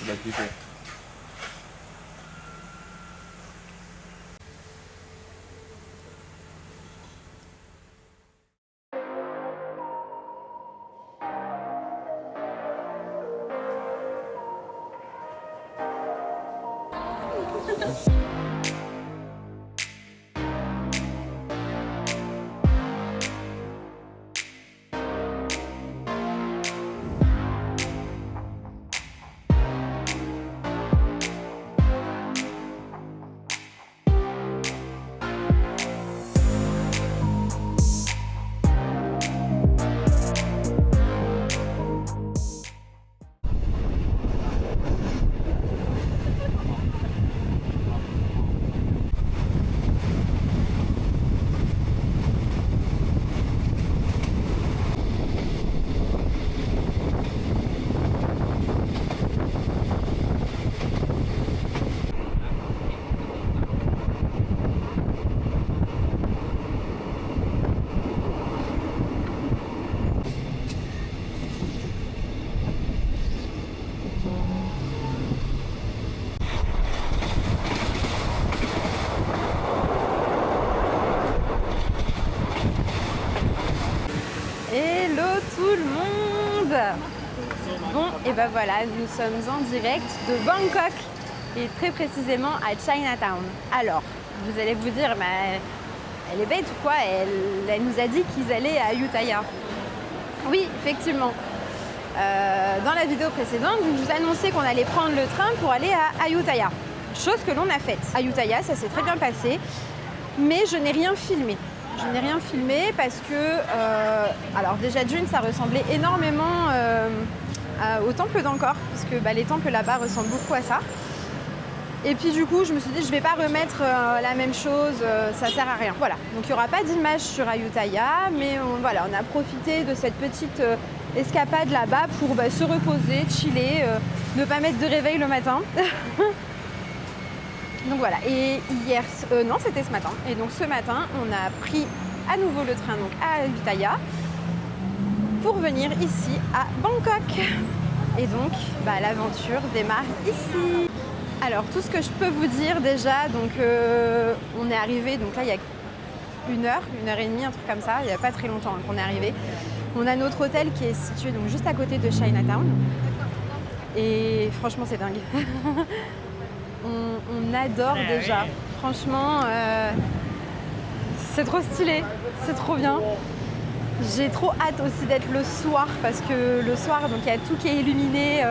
ça doit kiffer. Hello tout le monde! Bon, et ben voilà, nous sommes en direct de Bangkok et très précisément à Chinatown. Alors, vous allez vous dire, mais elle est bête ou quoi? Elle nous a dit qu'ils allaient à Ayutthaya. Oui, effectivement. Dans la vidéo précédente, je vous annonçais qu'on allait prendre le train pour aller à Ayutthaya. Chose que l'on a faite. Ayutthaya, ça s'est très bien passé, mais je n'ai rien filmé. Je n'ai rien filmé parce que, alors déjà d'une, ça ressemblait énormément au temple d'Angkor, puisque les temples là-bas ressemblent beaucoup à ça. Et puis du coup, je me suis dit, je ne vais pas remettre la même chose, ça sert à rien. Voilà, donc il n'y aura pas d'image sur Ayutthaya, mais voilà, on a profité de cette petite escapade là-bas pour se reposer, chiller, ne pas mettre de réveil le matin. Donc voilà, et hier, non c'était ce matin, et donc ce matin on a pris à nouveau le train donc à Ayutthaya pour venir ici à Bangkok. Et donc l'aventure démarre ici. Alors tout ce que je peux vous dire déjà, donc on est arrivé, donc là il y a une heure et demie, un truc comme ça, il n'y a pas très longtemps qu'on est arrivé. On a notre hôtel qui est situé donc juste à côté de Chinatown, et franchement c'est dingue. On adore déjà, franchement, c'est trop stylé, c'est trop bien. J'ai trop hâte aussi d'être le soir, parce que le soir, donc il y a tout qui est illuminé,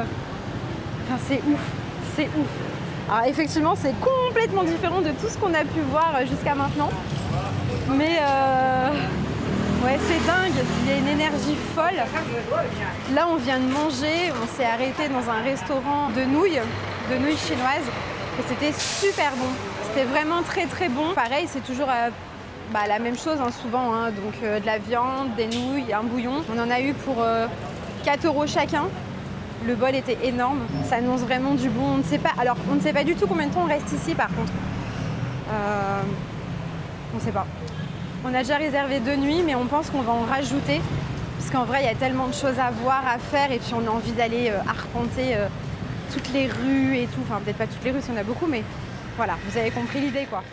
enfin c'est ouf, c'est ouf. Alors effectivement, c'est complètement différent de tout ce qu'on a pu voir jusqu'à maintenant, mais ouais, c'est dingue, il y a une énergie folle. Là, on vient de manger, on s'est arrêté dans un restaurant de nouilles chinoises. Et c'était super bon, c'était vraiment très très bon. Pareil, c'est toujours la même chose souvent, donc de la viande, des nouilles, un bouillon. On en a eu pour 4 € chacun. Le bol était énorme, ça annonce vraiment du bon. On ne sait pas, alors on ne sait pas du tout combien de temps on reste ici par contre. On ne sait pas. On a déjà réservé 2 nuits, mais on pense qu'on va en rajouter. Parce qu'en vrai, il y a tellement de choses à voir, à faire, et puis on a envie d'aller arpenter toutes les rues et tout, enfin peut-être pas toutes les rues si on a beaucoup, mais voilà, vous avez compris l'idée quoi.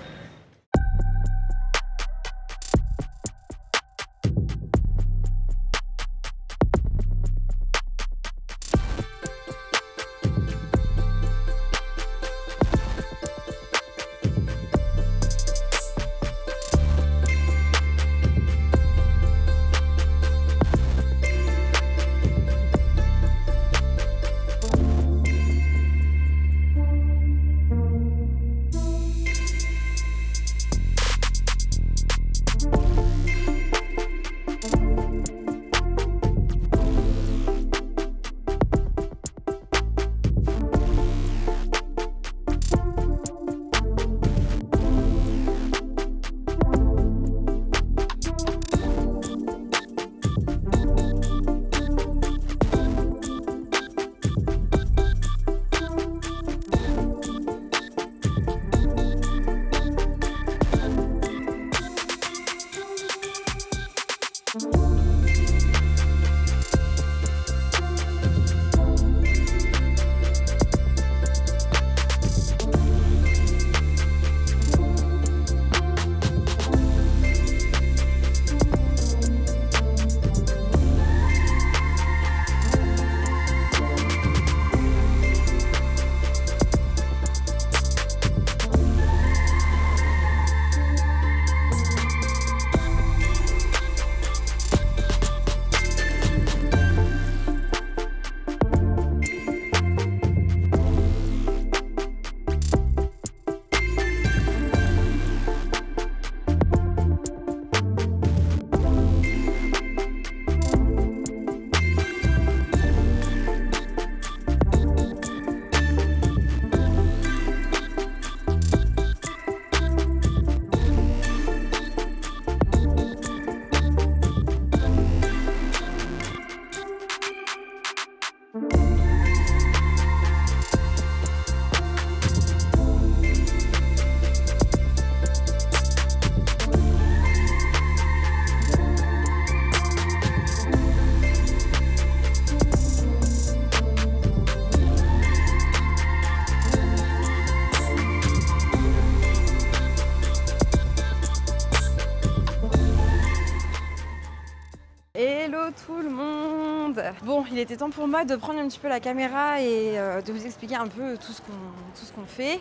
Hello tout le monde. Bon, il était temps pour moi de prendre un petit peu la caméra et de vous expliquer un peu tout ce qu'on fait.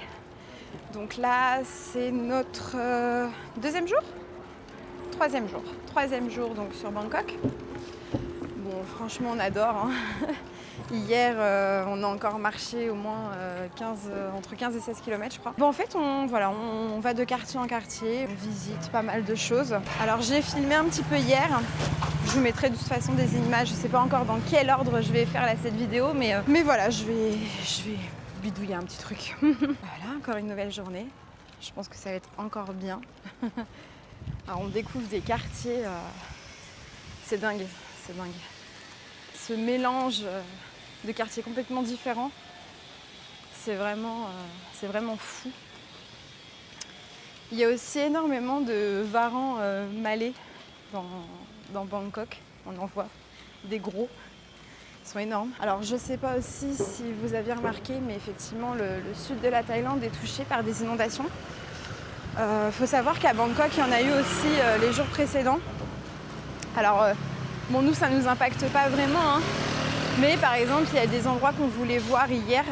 Donc là, c'est notre deuxième jour, troisième jour donc sur Bangkok. Bon, franchement, on adore. Hein. Hier, on a encore marché au moins entre 15 et 16 km, je crois. Bon, en fait, on va de quartier en quartier, on visite pas mal de choses. Alors, j'ai filmé un petit peu hier. Je vous mettrai de toute façon des images. Je sais pas encore dans quel ordre je vais faire cette vidéo, mais voilà, je vais bidouiller un petit truc. Voilà, encore une nouvelle journée. Je pense que ça va être encore bien. Alors, on découvre des quartiers. C'est dingue. Ce mélange de quartiers complètement différents, c'est vraiment fou. Il y a aussi énormément de varans malais dans Bangkok. On en voit des gros, ils sont énormes. Alors je sais pas aussi si vous aviez remarqué, mais effectivement le sud de la Thaïlande est touché par des inondations. Faut savoir qu'à Bangkok, il y en a eu aussi les jours précédents. Alors bon, nous ça nous impacte pas vraiment, hein. Mais par exemple, il y a des endroits qu'on voulait voir hier,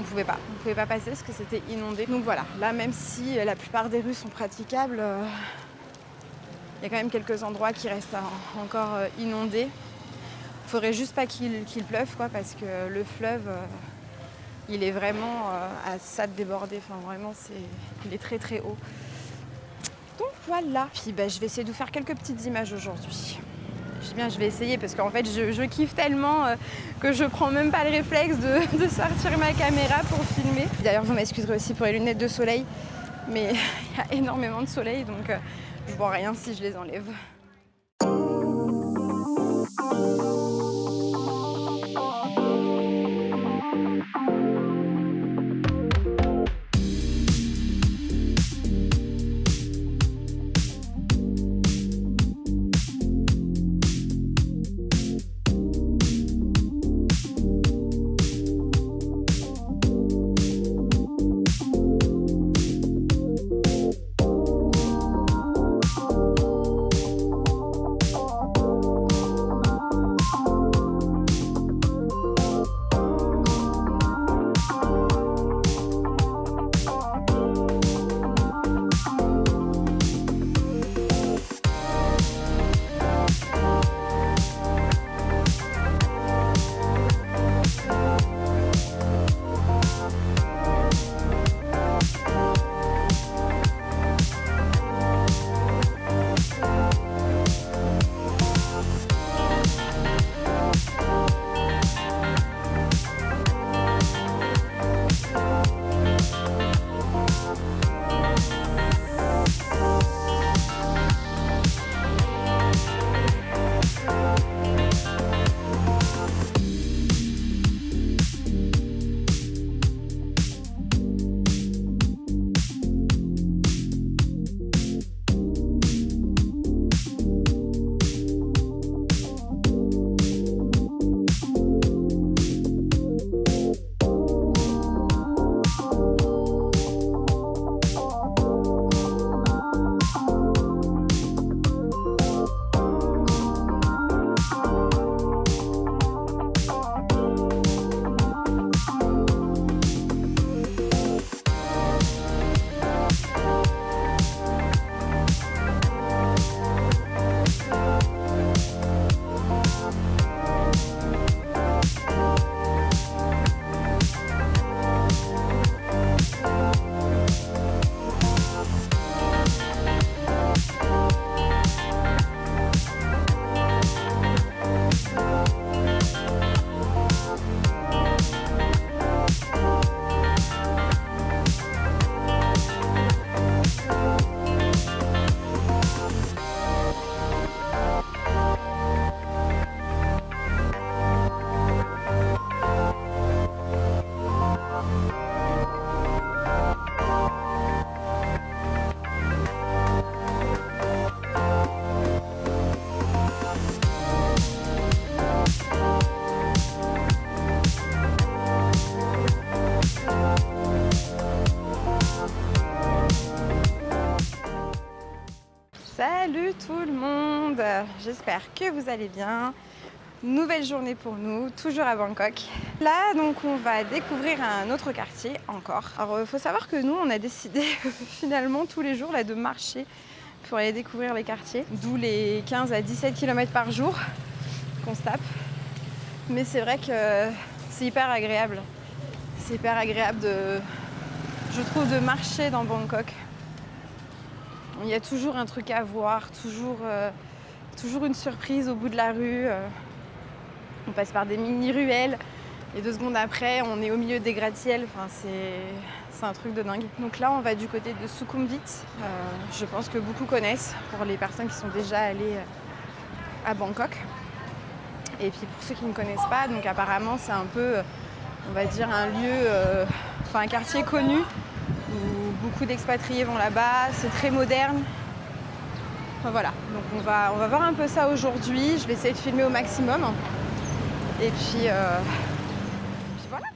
on pouvait pas passer parce que c'était inondé. Donc voilà, là même si la plupart des rues sont praticables, il y a quand même quelques endroits qui restent encore inondés. Il faudrait juste pas qu'il pleuve, quoi, parce que le fleuve, il est vraiment à ça de déborder. Enfin vraiment, il est très très haut. Donc voilà. Puis je vais essayer de vous faire quelques petites images aujourd'hui. Je dis bien, je vais essayer parce qu'en fait, je kiffe tellement que je prends même pas le réflexe de sortir ma caméra pour filmer. D'ailleurs, vous m'excuserez aussi pour les lunettes de soleil, mais il y a énormément de soleil, donc je vois rien si je les enlève. Salut tout le monde! j'espère que vous allez bien. Nouvelle journée pour nous, toujours à Bangkok. Là, donc, on va découvrir un autre quartier encore. Alors, il faut savoir que nous, on a décidé finalement tous les jours là, de marcher pour aller découvrir les quartiers. D'où les 15 à 17 km par jour qu'on se tape. Mais c'est vrai que c'est hyper agréable. C'est hyper agréable je trouve, de marcher dans Bangkok. Il y a toujours un truc à voir, toujours une surprise au bout de la rue. On passe par des mini-ruelles et 2 secondes après, on est au milieu des gratte-ciels. Enfin, c'est un truc de dingue. Donc là, on va du côté de Sukhumvit. Je pense que beaucoup connaissent pour les personnes qui sont déjà allées à Bangkok. Et puis pour ceux qui ne connaissent pas, donc apparemment, c'est un peu, on va dire, un lieu, un quartier connu où beaucoup d'expatriés vont là-bas. C'est très moderne. Enfin, voilà, donc on va voir un peu ça aujourd'hui. Je vais essayer de filmer au maximum. Et puis voilà.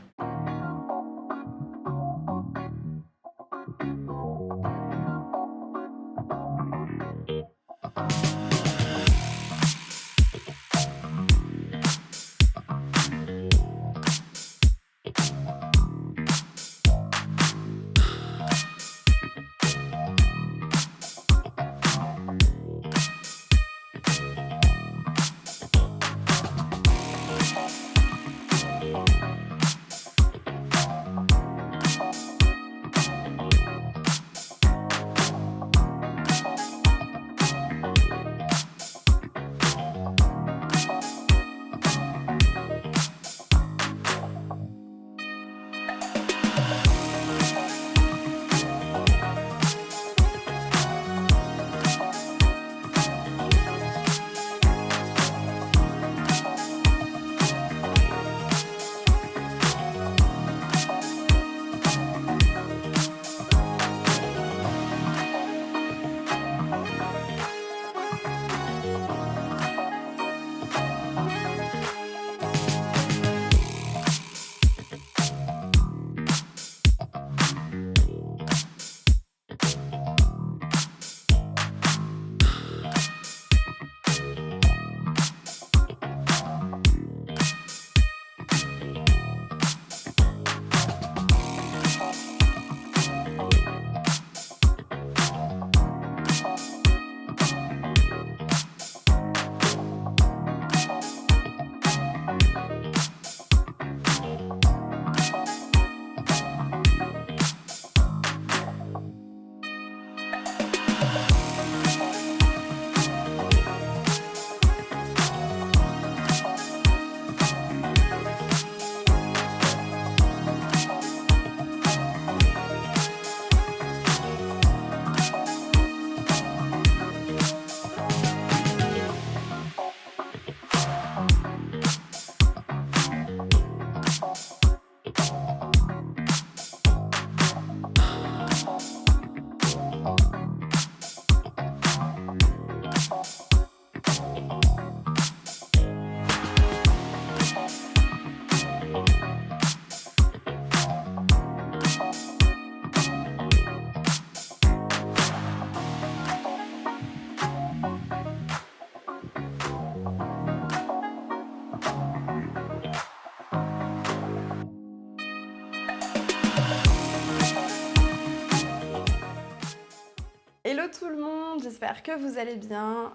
Hello tout le monde, j'espère que vous allez bien.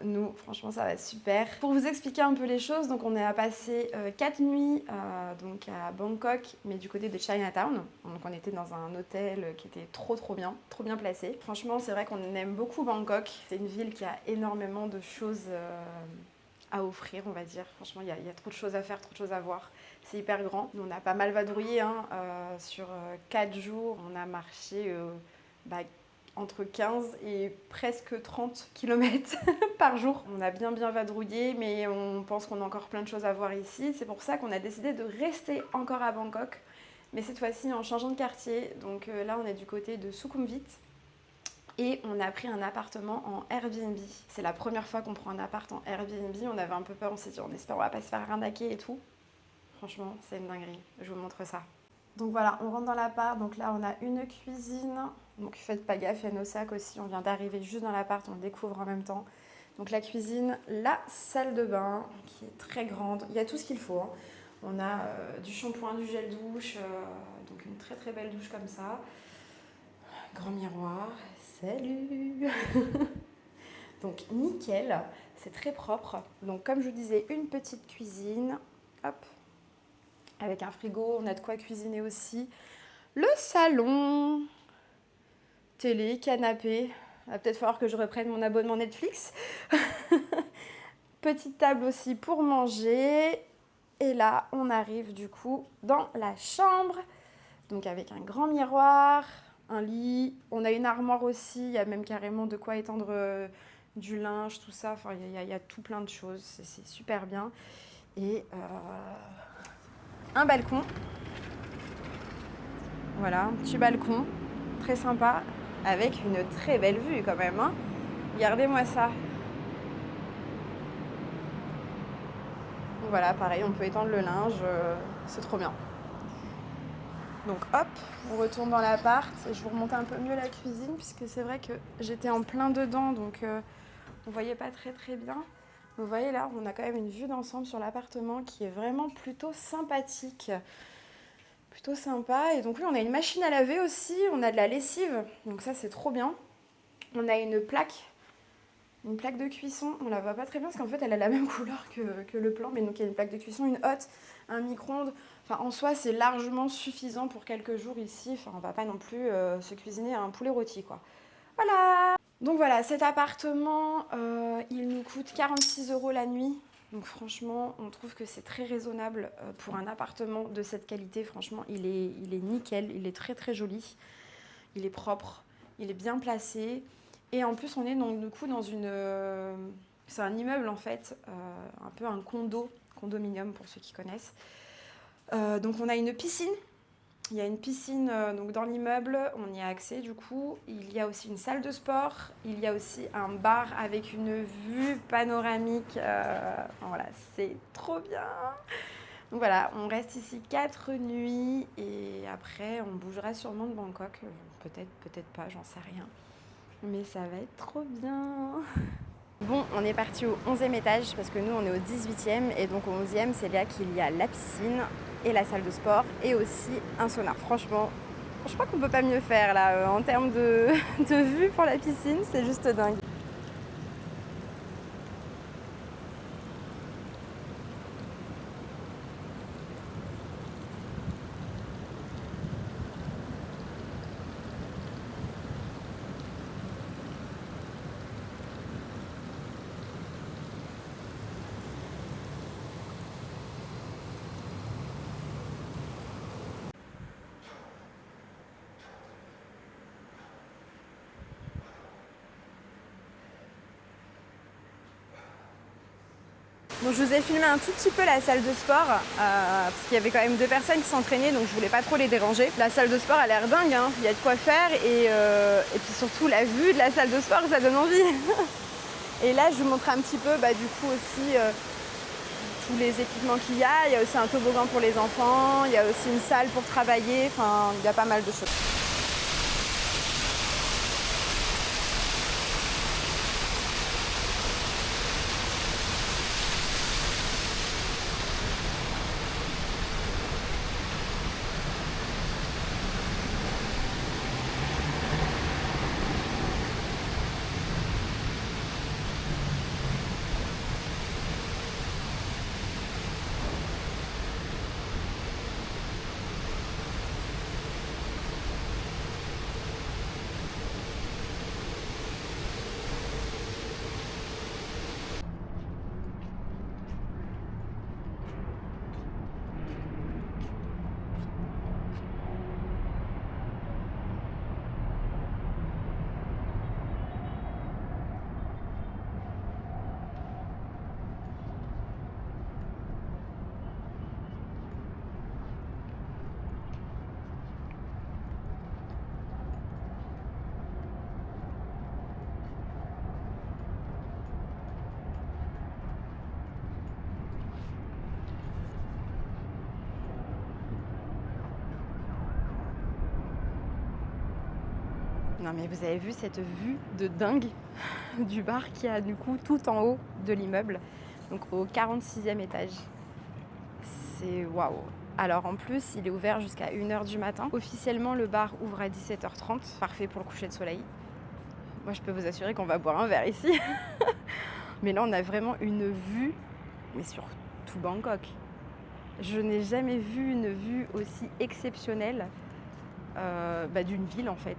Nous, franchement, ça va super. Pour vous expliquer un peu les choses, donc on est à passer 4 nuits donc à Bangkok, mais du côté de Chinatown. Donc on était dans un hôtel qui était trop bien placé. Franchement, c'est vrai qu'on aime beaucoup Bangkok. C'est une ville qui a énormément de choses à offrir, on va dire. Franchement, il y a trop de choses à faire, trop de choses à voir. C'est hyper grand. Nous, on a pas mal vadrouillé sur 4 jours. On a marché entre 15 et presque 30 km par jour. On a bien vadrouillé, mais on pense qu'on a encore plein de choses à voir ici. C'est pour ça qu'on a décidé de rester encore à Bangkok, mais cette fois-ci en changeant de quartier. Donc là, on est du côté de Sukhumvit. Et on a pris un appartement en Airbnb. C'est la première fois qu'on prend un appart en Airbnb. On avait un peu peur, on s'est dit on espère on va pas se faire arnaquer et tout. Franchement, c'est une dinguerie. Je vous montre ça. Donc voilà, on rentre dans l'appart. Donc là, on a une cuisine. Donc faites pas gaffe, il y a nos sacs aussi. On vient d'arriver juste dans l'appart, on le découvre en même temps. Donc la cuisine, la salle de bain qui est très grande. Il y a tout ce qu'il faut. Hein. On a du shampoing, du gel douche, donc une très très belle douche comme ça. Grand miroir. Salut. Donc nickel, c'est très propre. Donc comme je vous disais, une petite cuisine. Hop. Avec un frigo, on a de quoi cuisiner aussi. Le salon. Télé, canapé. Il va peut-être falloir que je reprenne mon abonnement Netflix. Petite table aussi pour manger. Et là, on arrive du coup dans la chambre. Donc avec un grand miroir, un lit. On a une armoire aussi. Il y a même carrément de quoi étendre du linge, tout ça. Enfin, il y a tout plein de choses. C'est super bien. Et un balcon. Voilà, un petit balcon. Très sympa. Avec une très belle vue quand même. Hein. Regardez-moi ça. Voilà, pareil, on peut étendre le linge. C'est trop bien. Donc hop, on retourne dans l'appart. Et je vous remonte un peu mieux la cuisine puisque c'est vrai que j'étais en plein dedans. Donc on voyait pas très très bien. Vous voyez là, on a quand même une vue d'ensemble sur l'appartement qui est vraiment plutôt sympathique. Plutôt sympa. Et donc oui, on a une machine à laver aussi, on a de la lessive, donc ça c'est trop bien. On a une plaque de cuisson, on la voit pas très bien parce qu'en fait elle a la même couleur que le plan, mais donc il y a une plaque de cuisson, une hotte, un micro-ondes. Enfin en soi c'est largement suffisant pour quelques jours ici, enfin on va pas non plus se cuisiner un poulet rôti quoi. Voilà. Donc voilà, cet appartement, il nous coûte 46 € la nuit. Donc franchement, on trouve que c'est très raisonnable pour un appartement de cette qualité. Franchement, il est nickel, il est très très joli. Il est propre, il est bien placé. Et en plus, on est donc du coup dans une... c'est un immeuble en fait, un peu un condominium pour ceux qui connaissent. Donc on a une piscine. Il y a une piscine donc dans l'immeuble, on y a accès du coup. Il y a aussi une salle de sport. Il y a aussi un bar avec une vue panoramique. Enfin, voilà, c'est trop bien. Donc voilà, on reste ici 4 nuits et après on bougera sûrement de Bangkok. Peut-être, peut-être pas, j'en sais rien. Mais ça va être trop bien. Bon, on est parti au 11e étage parce que nous on est au 18e et donc au 11e c'est là qu'il y a la piscine et la salle de sport et aussi un sauna. Franchement, je crois qu'on peut pas mieux faire là en termes de vue pour la piscine, c'est juste dingue. Donc je vous ai filmé un tout petit peu la salle de sport parce qu'il y avait quand même 2 personnes qui s'entraînaient donc je voulais pas trop les déranger. La salle de sport a l'air dingue, hein. Il y a de quoi faire et puis surtout la vue de la salle de sport ça donne envie. Et là je vous montre un petit peu du coup aussi tous les équipements qu'il y a. Il y a aussi un toboggan pour les enfants, il y a aussi une salle pour travailler, enfin il y a pas mal de choses. Non mais vous avez vu cette vue de dingue du bar qui a du coup tout en haut de l'immeuble, donc au 46e étage. C'est waouh. Alors en plus, il est ouvert jusqu'à 1h du matin. Officiellement, le bar ouvre à 17h30, parfait pour le coucher de soleil. Moi, je peux vous assurer qu'on va boire un verre ici. Mais là, on a vraiment une vue, mais sur tout Bangkok. Je n'ai jamais vu une vue aussi exceptionnelle d'une ville en fait.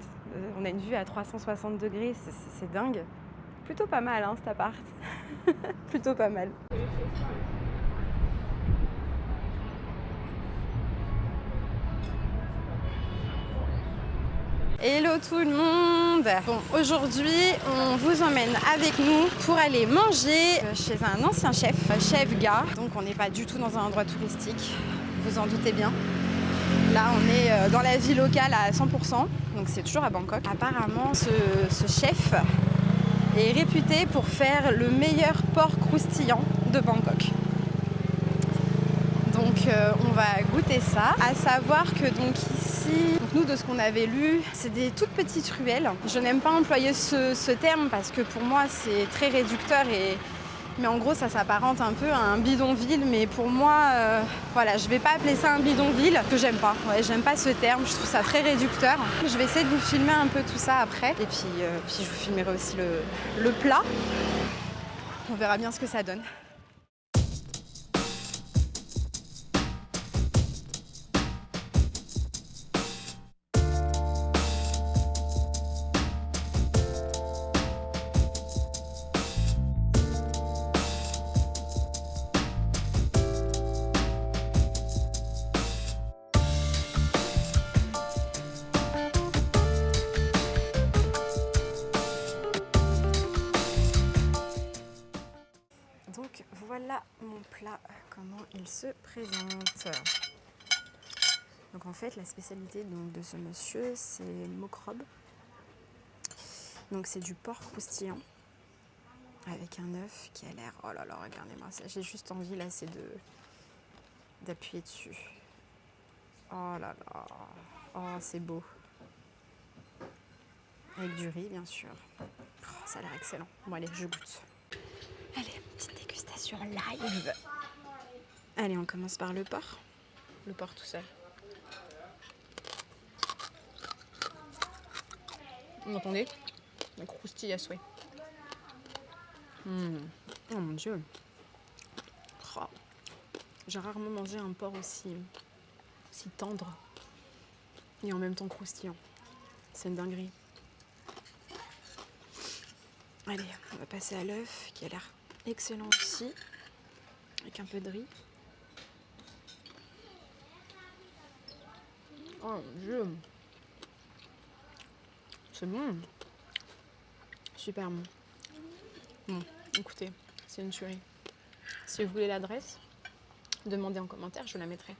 On a une vue à 360 degrés, c'est dingue. Plutôt pas mal hein, cet appart. Plutôt pas mal. Hello tout le monde. Bon, aujourd'hui, on vous emmène avec nous pour aller manger chez un ancien chef, chef Ga. Donc on n'est pas du tout dans un endroit touristique, vous en doutez bien. Là, on est dans la vie locale à 100%, donc c'est toujours à Bangkok. Apparemment, ce chef est réputé pour faire le meilleur porc croustillant de Bangkok. Donc on va goûter ça. À savoir que donc ici, nous de ce qu'on avait lu, c'est des toutes petites ruelles. Je n'aime pas employer ce terme parce que pour moi c'est très réducteur mais en gros ça s'apparente un peu à un bidonville. Mais pour moi, voilà, je vais pas appeler ça un bidonville, que j'aime pas. Ouais, j'aime pas ce terme, je trouve ça très réducteur. Je vais essayer de vous filmer un peu tout ça après. Et puis je vous filmerai aussi le plat. On verra bien ce que ça donne. Donc voilà mon plat, comment il se présente. Donc en fait la spécialité de ce monsieur c'est mokrob. Donc c'est du porc croustillant avec un œuf qui a l'air, oh là là regardez-moi ça, j'ai juste envie là c'est d'appuyer dessus. Oh là là, oh c'est beau. Avec du riz bien sûr. Oh, ça a l'air excellent. Bon allez je goûte. Allez, petite dégustation live. Allez, on commence par le porc. Le porc tout seul. Vous entendez? Le croustille à souhait. Oh mon dieu. Oh. J'ai rarement mangé un porc aussi tendre et en même temps croustillant. C'est une dinguerie. Allez, on va passer à l'œuf qui a l'air excellent aussi, avec un peu de riz. Oh mon dieu, c'est bon, super bon. Bon, écoutez, c'est une tuerie. Si vous voulez l'adresse, demandez en commentaire, je la mettrai.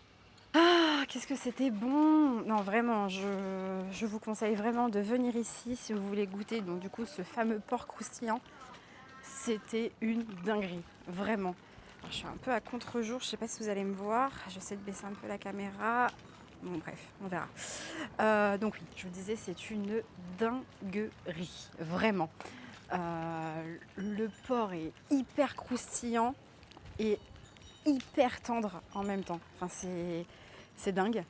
Ah, qu'est-ce que c'était bon! Non, vraiment, je vous conseille vraiment de venir ici si vous voulez goûter donc du coup ce fameux porc croustillant. C'était une dinguerie, vraiment. Alors, je suis un peu à contre-jour, je sais pas si vous allez me voir. J'essaie de baisser un peu la caméra. Bon bref, on verra. Donc oui, je vous disais, c'est une dinguerie, vraiment. Le porc est hyper croustillant et hyper tendre en même temps. Enfin, c'est dingue.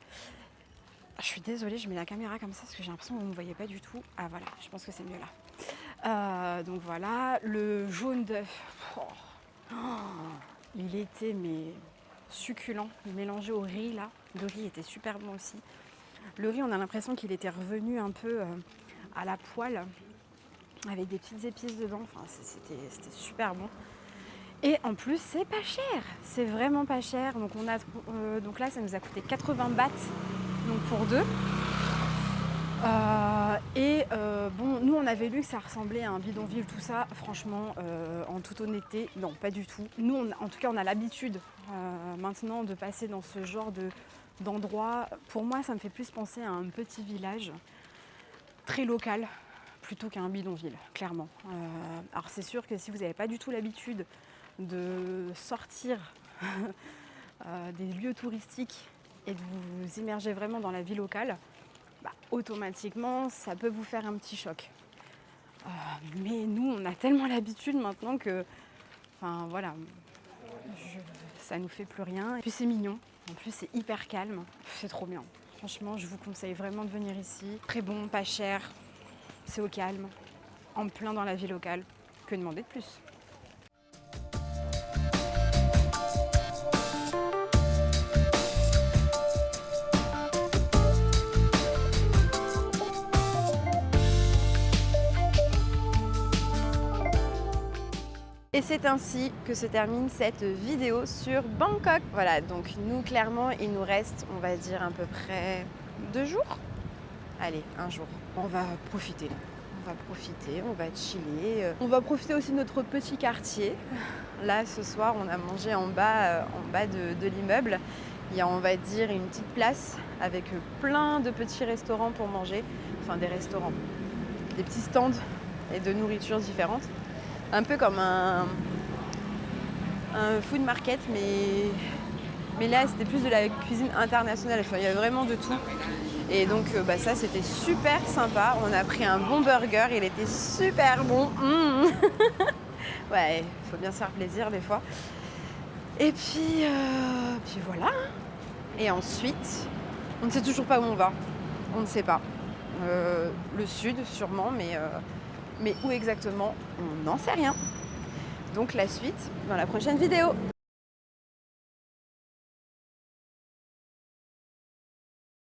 Je suis désolée, je mets la caméra comme ça parce que j'ai l'impression que vous ne me voyez pas du tout. Ah voilà, je pense que c'est mieux là. Donc voilà, le jaune d'œuf, il était mais succulent, mélangé au riz là. Le riz était super bon aussi. Le riz, on a l'impression qu'il était revenu un peu à la poêle avec des petites épices dedans. Enfin, c'était super bon. Et en plus, c'est pas cher. C'est vraiment pas cher. Donc, donc là, ça nous a coûté 80 bahts donc pour deux. Bon, nous, on avait lu que ça ressemblait à un bidonville, tout ça. Franchement, en toute honnêteté, non, pas du tout. Nous, en tout cas, on a l'habitude maintenant de passer dans ce genre d'endroit. Pour moi, ça me fait plus penser à un petit village très local plutôt qu'à un bidonville, clairement. Alors, c'est sûr que si vous n'avez pas du tout l'habitude de sortir des lieux touristiques et de vous immerger vraiment dans la vie locale, automatiquement, ça peut vous faire un petit choc. Mais nous, on a tellement l'habitude maintenant que, voilà, ça nous fait plus rien. Et puis c'est mignon, en plus c'est hyper calme, c'est trop bien. Franchement, je vous conseille vraiment de venir ici. Très bon, pas cher, c'est au calme, en plein dans la vie locale. Que demander de plus ? Et c'est ainsi que se termine cette vidéo sur Bangkok. Voilà, donc nous clairement il nous reste, on va dire à peu près 2 jours. Allez, 1 jour. On va profiter, on va chiller. On va profiter aussi de notre petit quartier. Là ce soir on a mangé en bas de l'immeuble. Il y a, on va dire, une petite place avec plein de petits restaurants pour manger. Enfin des restaurants, des petits stands et de nourriture différentes. Un peu comme un food market, mais là c'était plus de la cuisine internationale. Enfin, il y a vraiment de tout. Et donc ça c'était super sympa. On a pris un bon burger, il était super bon. Ouais, il faut bien se faire plaisir des fois. Et puis voilà. Et ensuite, on ne sait toujours pas où on va. On ne sait pas. Le sud sûrement, mais où exactement, on n'en sait rien. Donc la suite dans la prochaine vidéo.